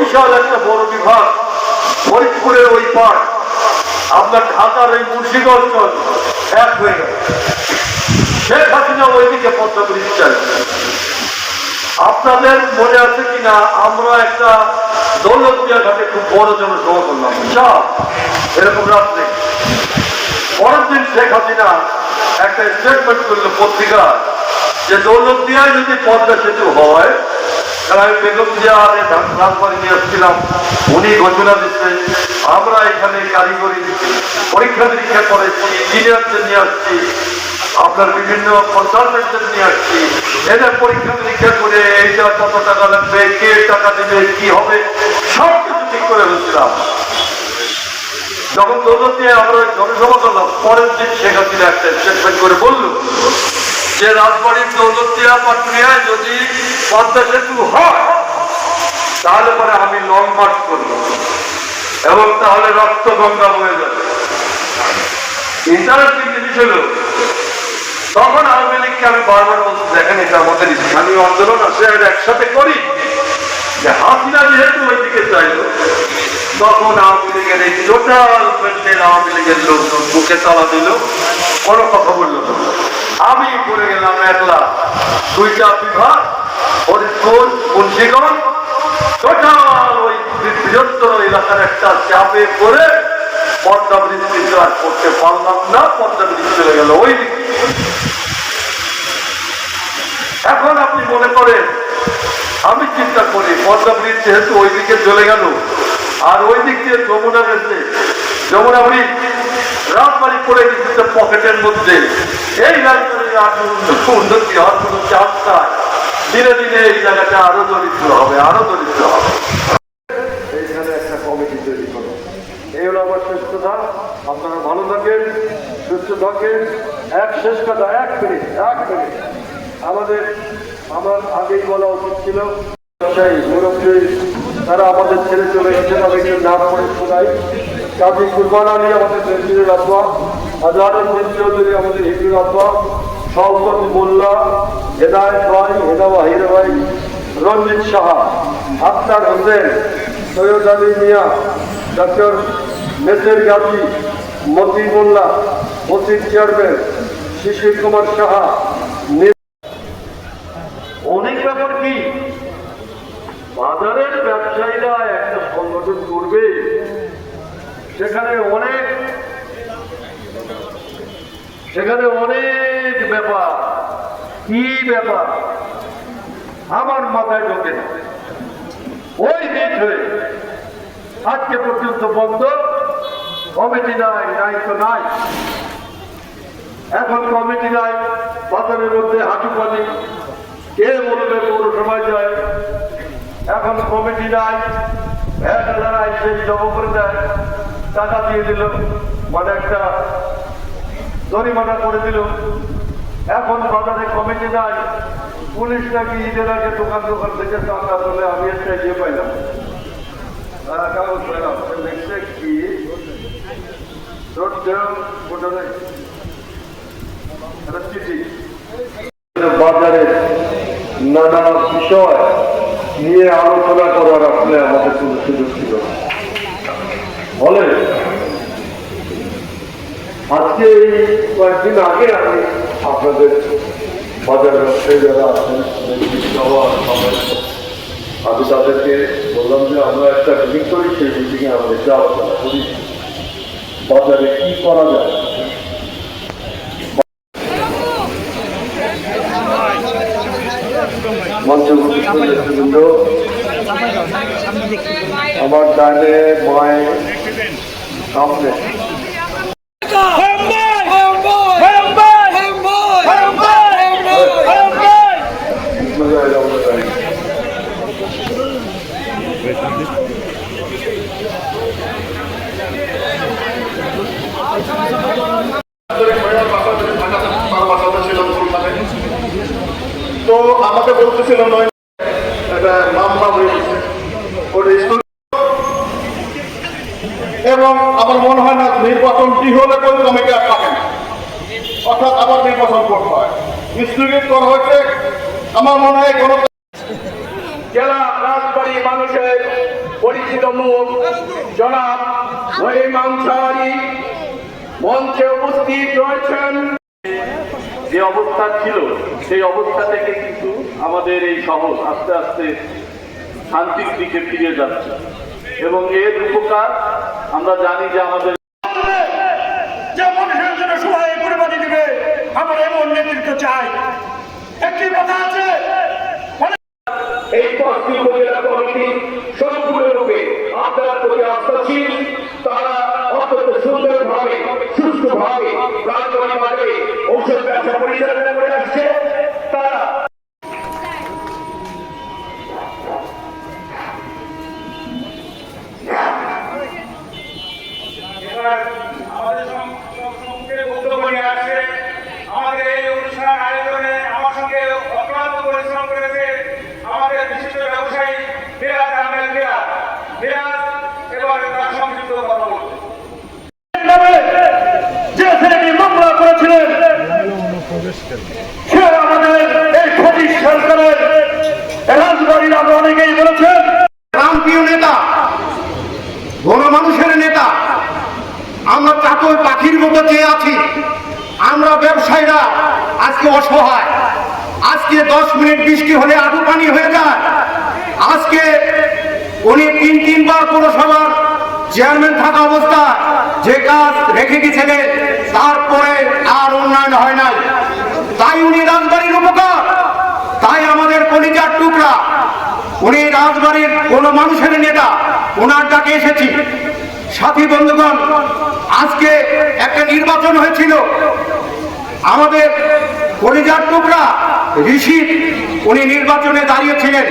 বরিশাল একটা বড় বিভাগ, ফরিদপুরের ওই পার, আপনার ঢাকার এই মুন্সিগঞ্জ এক হয়ে গেল। শেখ হাসিনা ওইদিকে পদ্মা ব্রিজ চাই। আপনাদের মনে আছে কিনা, আমরা একটা দৌলতদিয়া ঘাটে খুব বড় জনসভা করলাম, এরকম রাত্রে। পরের দিন শেখ হাসিনা একটা স্টেটমেন্ট করলো পত্রিকা, যে দৌলতদিয়ায় যদি পদ্মা সেতু হয়, আমি বেগম জিয়া রাজবাড়ি নিয়ে আসছিলাম, উনি ঘোষণা দিচ্ছেন, আমরা এখানে কারিগরি পরীক্ষা নিরীক্ষা করেছি, ইঞ্জিনিয়ারদের নিয়ে আসছি, আপনার বিভিন্ন কনসালটেন্টদের নিয়ে আসছি, এদের পরীক্ষা নিরীক্ষা করে এইটা কত টাকা লাগবে, কে টাকা দেবে, কি হবে, সব কিছু ঠিক করে ফেলছিলাম। যখন দৌলতদিয়ায় আমরা জনসভা করলাম, পরের দিন শেখ হাসিনা একটা স্টেটমেন্ট করে বলল যে রাজবাড়ির দৌলতদিয়া পাটুরিয়ায় যদি পদ্মা সেতু হয়, তাহলে পরে আমি লং মার্চ করব এবং তাহলে রক্ত গঙ্গা বয়ে যাবে। ইন্টারেস্টিং জিনিস হলো, তখন আওয়ামী লীগকে আমি বারবার বলছি, দেখেন এটা আমাদের স্থানীয় আন্দোলন আছে, এটা একসাথে করি। যে হাসিনা যেহেতু ওইদিকে চাইল, তখন আওয়ামী লীগের এই টোটাল প্যান্ডেল আওয়ামী লীগের লোকজন বুকে তালা দিল, কোনো কথা বলল না। আমি পড়ে গেলাম একলা, দুইটা বিভাগ, ফরিদপুর মুন্সিগঞ্জ, টোটাল ওই বৃহত্তর এলাকার একটা চাপে পড়ে পদ্মা ব্রিজ আর করতে পারলাম না, পদ্মা ব্রিজ চলে গেল ওই দিকে। এখন আপনি মনে করেন, আমি চিন্তা করি পদ্মা ব্রিজ যেহেতু ওই দিকে চলে গেল, আর ওই দিক দিয়ে যমুনা গেছে, যমুনা ব্রিজ রাজবাড়ি পড়ে গেছে পকেটের মধ্যে, এই রাজবাড়ির উন্নতি হওয়ার কোন চান্স নাই। ধীরে ধীরে এই জায়গাটা আরো দরিদ্র হবে, আরো দরিদ্র হবে। এইখানে একটা কমিটি তৈরি করো, এই হলো আমার শেষ কথা। আপনারা ভালো থাকেন, সুস্থ থাকেন। শেষ কথা, এক মিনিট। আমার আগেই বলা উচিত ছিল, মুরব্বী তারা আমাদের ছেড়ে চলে গেছেন, আমি একটু নাম করে শোনাই। কাজী কুরবান আলী আমাদের তহসিলের আব্বা, আজহারুদ্দিন চৌধুরী আমাদের হিন্দুর আব্বা, শওকত মোল্লা, হেদায়েত ভাই, হেদাওয়াহির ভাই, রঞ্জিত সাহা, আফতার হোসেন, সৈয়দ আলী মিয়া, ডক্টর মেসের গাজী, মতি মোল্লা, মসজিদ চেয়ারম্যান শিশির কুমার সাহা। অনেক ব্যাপার কি, বাজারের ব্যবসায়ীরা একটা সংগঠন করবে, সেখানে অনেক ব্যাপার, কি ব্যাপার আমার মাথায় ঢোকে না। ওই দিন ধরে আজকে পর্যন্ত বন্ধ, কমিটি নাই তো নাই। এখন কমিটি নাই, বাজারের মধ্যে হাঁটু পানি, কে বলবে পৌরসভায় যায়। এখন কমিটি নাই, যারা সেই জমা করে দেয়, টাকা দিয়ে দিল, মানে একটা জরিমানা করে দিল। এখন বাজারে কমিটি নাই, পুলিশ নাকি ঈদের আগে দোকান থেকে টাকা তুলে, আমি একটা ইয়ে পাইলাম, কাগজ পাইলাম, দেখছে কি চিঠি। বাজারে নানা বিষয় নিয়ে আলোচনা করার আসলে আমাদের কোনো সুযোগ ছিল। ফলে আজকে এই কয়েকদিন আগে আমি আপনাদের বাজার ব্যবসায়ী যারা আছেন, আমি তাদেরকে বললাম যে আমরা একটা মিটিং করি, সেই মিটিংয়ে আমরা একটা আলোচনা করি বাজারে কি করা যায়। আমার ডানে মায়ের সামনে তো আমাকে বলতেছিল নয় মামলা হয়ে গেছে, এবং আমার মনে হয় না নির্বাচনটি হলে কোনো কমিটি আর থাকে না, অর্থাৎ আবার নির্বাচন করতে হয়। স্থগিত করা হয়েছে। আমার মনে হয় জেলা রাজবাড়ী মানুষের পরিচিত মুখ জনাব ওহিম আনসারী মঞ্চে উপস্থিত রয়েছেন। যে অবস্থা ছিল সেই অবস্থা থেকে কিন্তু আমাদের এই শহর আস্তে আস্তে শান্তির দিকে ফিরে যাচ্ছে এবং এর উপকার আমরা জানি যে আমাদের যে মানুষের জন্য সবাই কুরবানি দিবে, আমরা এমন নেতৃত্ব চাই। একটি কথা আছে, এই 5টি উপজেলা কমিটি সম্পূর্ণরূপে আপনার প্রতি আস্থাশীল। তারা অত্যন্ত সুন্দরভাবে সুষ্ঠুভাবে প্রাণপণভাবে ঔষধ ব্যবসা পরিচালনা করে আসছে। তারা আমাদের সম্মুখে বক্তব্য নিয়ে আসছে। আমাদের এই অনুষ্ঠান আয়োজনে আমার সঙ্গে অক্লান্ত পরিশ্রম করেছে আমাদের বিশিষ্ট ব্যবসায়ী মিরাজ আহমেদ মিরাজ এবার তার সংক্ষিপ্ত কথা বলবে। যে ছেলেটি মামলা করেছিলেন সে আমাদের এই ক্ষতি সরকারের রাজবাড়ির আমরা অনেকেই বলেছেন রামপ্রিয় নেতা, গণমানুষের নেতা। আমরা চাকর পাখির মতো চেয়ে আছি। আমরা ব্যবসায়ীরা আজকে অসহায়। আজকে 10 মিনিট বৃষ্টি হলে আধু পানি হয়ে যায়। আজকে উনি তিনবার পৌরসভার চেয়ারম্যান থাকা অবস্থা যে কাজ রেখে গেছিলেন তারপরে আর উন্নয়ন হয় নাই। তাই উনি রাজবাড়ির উপকার, তাই আমাদের কলিজার টুকরা। উনি রাজবাড়ির কোন মানুষের নেতা, ওনার ডাকে এসেছি। সাথী বন্ধুগণ, আজকে একটা নির্বাচন হয়েছিল। আমাদের কলিজার টুকরা ঋষি উনি নির্বাচনে দাঁড়িয়েছিলেন।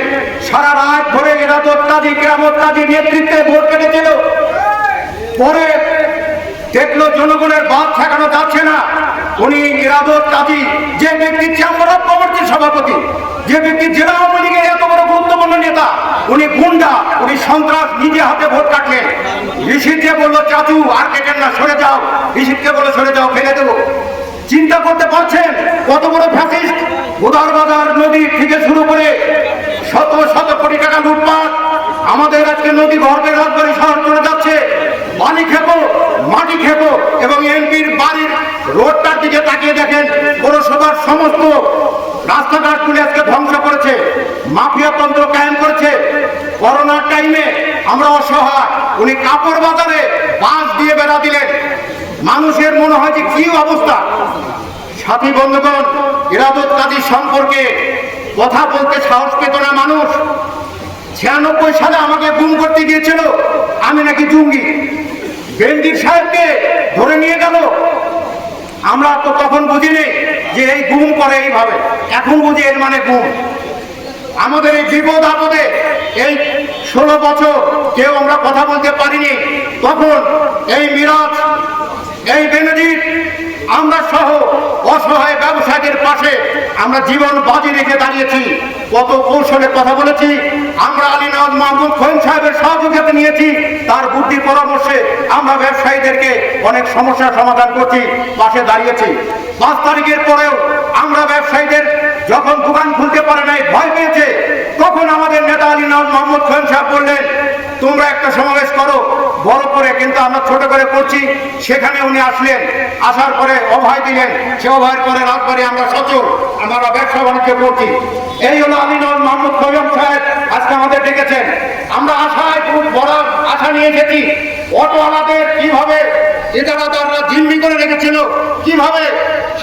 সারা রাত ধরে এরাদত কাজী কেরামত কাজী নেতৃত্বে ভোট কেটেছিল। পরে দেখলো জনগণের বাদ ঠেকানো যাচ্ছে না। উনি এরাদত কাজী, যে ব্যক্তি চেম্বার অফ কমার্সের সভাপতি, যে ব্যক্তি জেলা আওয়ামী লীগের এত বড় গুরুত্বপূর্ণ নেতা, উনি গুন্ডা, উনি সন্ত্রাস, নিজে হাতে ভোট কাটলেন। ঋষিকে বললো চাচু আর কেটেন না, সরে যাও। ঋষিকে বলে সরে যাও, ফেলে দেবো। চিন্তা করতে পারছেন কত বড় ফ্যাসিস্ট। গোদার বাজার নদী থেকে শুরু করে শত শত কোটি টাকা লুটপাট। আমাদের আজকে নদী ভরপের রাজবাড়ি শহর চলে যাচ্ছে। পানি খেপো, মাটি খেপো, এবং এমপির বাড়ির রোডটার দিকে তাকিয়ে দেখেন, পৌরসভার সমস্ত রাস্তাঘাট তুলে আজকে ধ্বংস করেছে, মাফিয়া তন্ত্র কায়েম করেছে। করোনার টাইমে আমরা অসহায়, উনি কাপড় বাজারে বাঁশ দিয়ে বেড়া দিলেন। মানুষের মনে হয় যে কি অবস্থা। সাথী বন্ধুগণ, এরাদত কাজী সম্পর্কে কথা বলতে সাহস পেত না মানুষ। 96 সালে আমাকে গুম করতে গিয়েছিল, আমি নাকি জঙ্গি। বেনজির সাহেবকে ধরে নিয়ে গেল। আমরা তো তখন বুঝিনি যে এই গুম করে এইভাবে, এখন বুঝি এর মানে গুম। আমাদের এই বিপদ আপদে এই 16 বছর কেউ আমরা কথা বলতে পারিনি। তখন এই মিরাজ, এই বেনজির, আমরা সহ অসহায় ব্যবসায়ীদের পাশে আমরা জীবন বাজি রেখে দাঁড়িয়েছি। কত কৌশলে কথা বলেছি। আমরা আলী নওয়াজ মাহমুদ খোয়েম সাহেবের সহযোগিতা নিয়েছি। তার বুদ্ধি পরামর্শে আমরা ব্যবসায়ীদেরকে অনেক সমস্যার সমাধান করছি, পাশে দাঁড়িয়েছি। 5 তারিখের পরেও আমরা ব্যবসায়ীদের যখন দোকান খুলতে পারে নাই, ভয় পেয়েছে, তখন আমাদের নেতা আলী নওয়াজ মাহমুদ খোয়েম সাহেব বললেন তোমরা একটা সমাবেশ করো বড় করে, কিন্তু আমরা ছোট করে করছি। সেখানে উনি আসলেন, আসার পরে অভয় দিলেন। সে অভয়ের পরে রাজবাড়ি আমরা সচল, আমরা ব্যবসা বাণিজ্য করছি। এই হলো আলী নওয়াজ মাহমুদ খোয়েম সাহেব আজকে আমাদের ডেকেছেন। আমরা আশায় খুব বড় আশা নিয়ে এসেছি। অটোওয়ালাদের কিভাবে ইজারাদাররা জিম্মি করে রেখেছিল, কিভাবে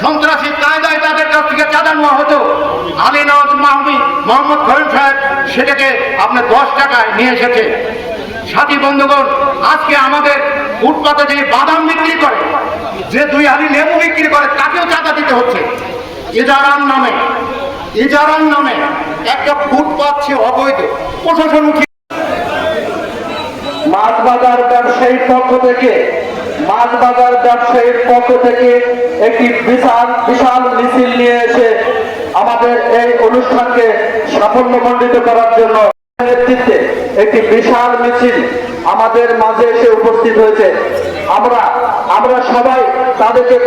সন্ত্রাসী কায়দায় তাদের কাছ থেকে চাঁদা নেওয়া হতো, আলী নওয়াজ মাহমুদ খোয়েম সাহেব সেটাকে আপনার 10 টাকায় নিয়ে এসেছে। সাথী বন্ধুগণ, আজকে আমাদের ফুটপাতে যে বাদাম বিক্রি করে, যে 2 হালি লেবু বিক্রি করে, তাকেও চাঁদা দিতে হচ্ছে ইজারার নামে। ইজারার নামে একটা ফুটপাত সে অবৈধ। প্রশাসন মাছ বাজার ব্যবসায়ীর পক্ষ থেকে একটি বিশাল মিছিল নিয়ে এসে আমাদের এই অনুষ্ঠানকে সাফল্যমণ্ডিত করার জন্য নেতৃত্বে একটি বিশাল মিছিল আমাদের মাঝে এসে উপস্থিত হয়েছে। আমরা সবাই তাদেরকে